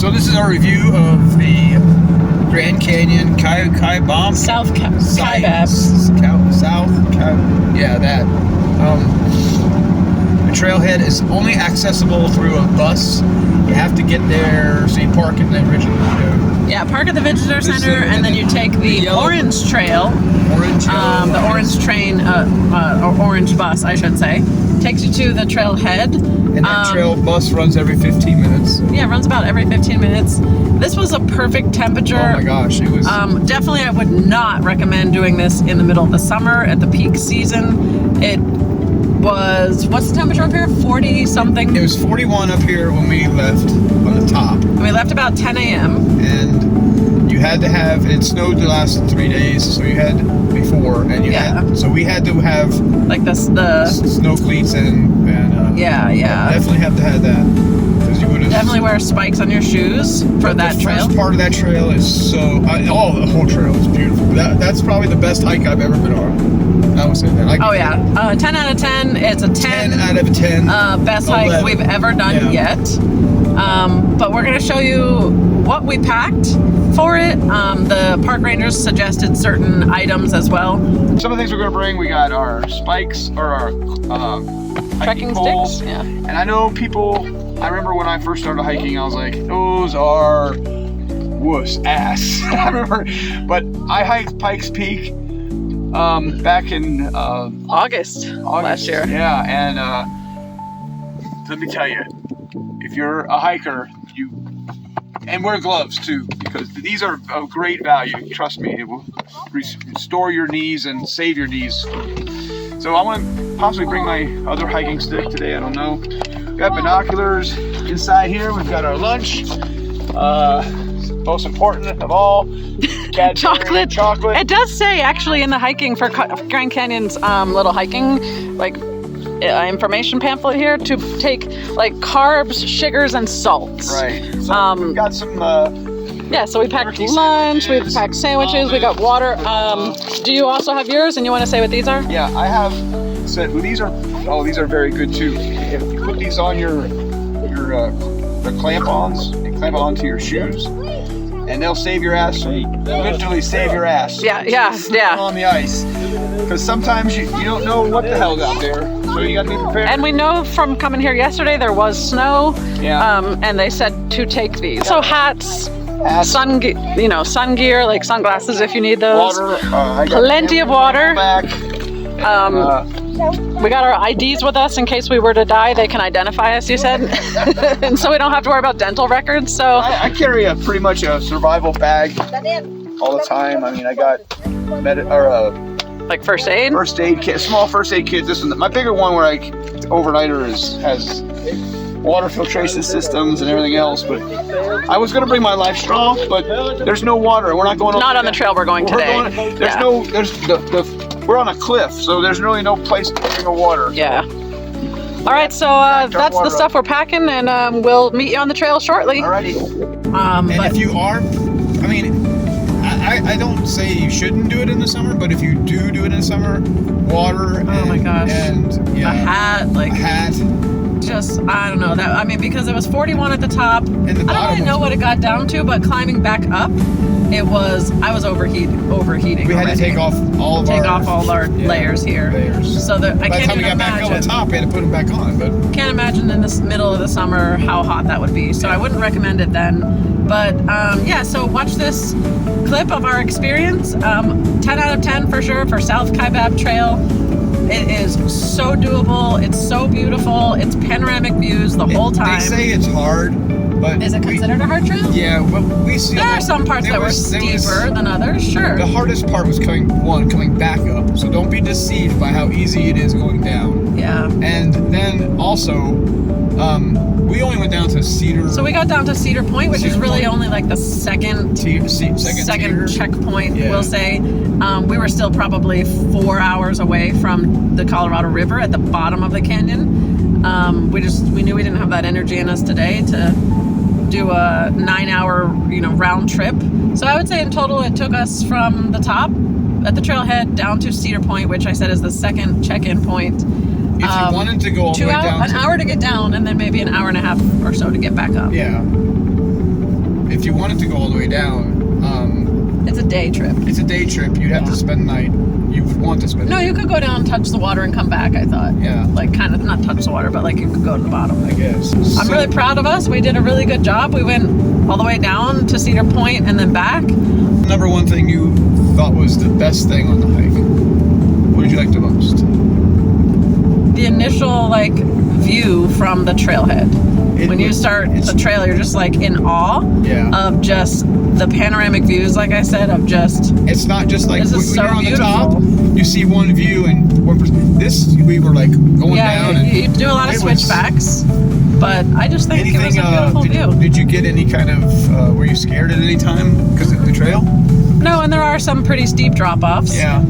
So this is our review of the Grand Canyon Kaibab. South Kaibab. Yeah, that. The trailhead is only accessible through a bus. You have to get there, so you park in the original. Yeah, park at the visitor center, and then you take the Orange Trail. The orange train, or orange bus, I should say, takes you to the trailhead. And that trail bus runs every 15 minutes. Yeah, it runs about every 15 minutes. This was a perfect temperature. Oh my gosh, it was. Definitely, I would not recommend doing this in the middle of the summer at the peak season. It was, what's the temperature up here? 40 something? It was 41 up here when we left on the top. We left about 10 a.m. And you had to have, it snowed the last 3 days, so you had before, and you had, so we had to have like the snow cleats and definitely have to have that. Because you would have definitely wear spikes on your shoes for that trail. The first part of that trail is so, the whole trail is beautiful. That's probably the best hike I've ever been on. I would say that. 10 out of 10. It's a 10 out of 10. Best hike we've ever done yet. But we're going to show you what we packed for it. The park rangers suggested certain items as well. Some of the things we're going to bring, we got our spikes, or our trekking poles. sticks. Yeah. And I know people, I remember when I first started hiking, I was like, those are wuss ass. I remember, but I hiked Pikes Peak back in August last year. Yeah, and let me tell you, if you're a hiker, and wear gloves too, because these are of great value. Trust me, it will restore your knees and save your knees. So I want to possibly bring my other hiking stick today. I don't know. Got binoculars inside here. We've got our lunch. Most important of all, chocolate. Chocolate. It does say actually in the hiking for Grand Canyon's little hiking information pamphlet here to take like carbs, sugars, and salts. Right. So we've got some. So we packed lunch. We packed sandwiches. We got water. Do you also have yours? And you want to say what these are? Yeah, I have. So these are very good too. If you put these on the clamp-ons, you clamp onto your shoes, and they'll save your ass. Literally save your ass. Yeah. On the ice, because sometimes you don't know what the hell's out there, so you got to be prepared. And we know from coming here yesterday there was snow. Yeah. And they said to take these. So hats. Sun gear, like sunglasses if you need those. Water. Plenty of water. Back. We got our IDs with us in case we were to die. They can identify us, you said. And so we don't have to worry about dental records. So I carry pretty much a survival bag all the time. I mean, I got like first aid? First aid kit, small first aid kit. This is my bigger one where overnighter has water filtration systems and everything else. But I was going to bring my Life Straw, but there's no water. We're not going. Not on the trail we're going today. We're on a cliff, so there's really no place to bring water. Yeah. All right, so that's the stuff we're packing, and we'll meet you on the trail shortly. Alrighty. And if you are, I mean, I don't say you shouldn't do it in the summer, but if you do it in the summer, water. Oh my gosh. And a hat, a hat. Just, I don't know, because it was 41 at the top. And the I don't really know what it got down to, but climbing back up, I was overheating. We had to take off all our layers here. So that I can't even imagine. By the time we got back on the top, we had to put them back on. But can't imagine in the middle of the summer how hot that would be. So I wouldn't recommend it then. But so watch this clip of our experience. 10 out of 10 for sure for South Kaibab Trail. It is so doable. It's so beautiful. It's panoramic views the whole time. They say it's hard, but is it considered a hard trail? Yeah, well, we see. There are some parts that were steeper than others. Sure. The hardest part was coming back up. So don't be deceived by how easy it is going down. Yeah. And then also, we only went down to Cedar. So we got down to Cedar Point, which is really only like the second checkpoint, we'll say. We were still probably 4 hours away from the Colorado River at the bottom of the canyon. We knew we didn't have that energy in us today to do a 9-hour, round trip. So I would say in total it took us from the top at the trailhead down to Cedar Point, which I said is the second check-in point. If you wanted to go all the way down, an hour to get down, and then maybe an hour and a half or so to get back up. Yeah. wanted to go all the way down, It's a day trip. it's a day trip. You'd have to spend the night. You would want to spend. No, you could go down, touch the water, and come back. I thought. Yeah. Like kind of not touch the water, but like you could go to the bottom. I guess. I'm really proud of us. We did a really good job. We went all the way down to Cedar Point and then back. Number one thing you thought was the best thing on the hike. What did you like the most? The initial like view from the trailhead. When you start the trail, you're just like in awe of just the panoramic views. Like I said, of just it's not just like this when is you're so on beautiful. the top, you see one view and one person. This we were like going down. Yeah, And you do a lot of it was- switchbacks, but I just think it was a anything, beautiful view. did you get any kind of? Were you scared at any time because of the trail? No, and there are some pretty steep drop-offs. Yeah.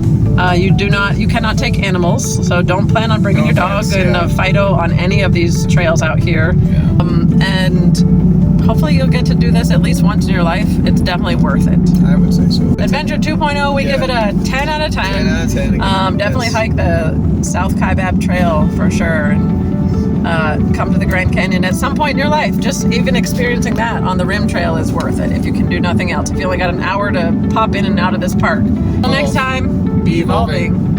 You cannot take animals, so don't plan on bringing No your dog offense, and a Fido on any of these trails out here. Yeah. And hopefully you'll get to do this at least once in your life. It's definitely worth it. I would say so. Adventure 2.0, we give it a 10 out of 10. 10 out of 10 again. Definitely Yes. hike the South Kaibab Trail for sure. And come to the Grand Canyon at some point in your life. Just even experiencing that on the Rim Trail is worth it if you can do nothing else. If you only got an hour to pop in and out of this park. Until next time, be evolving.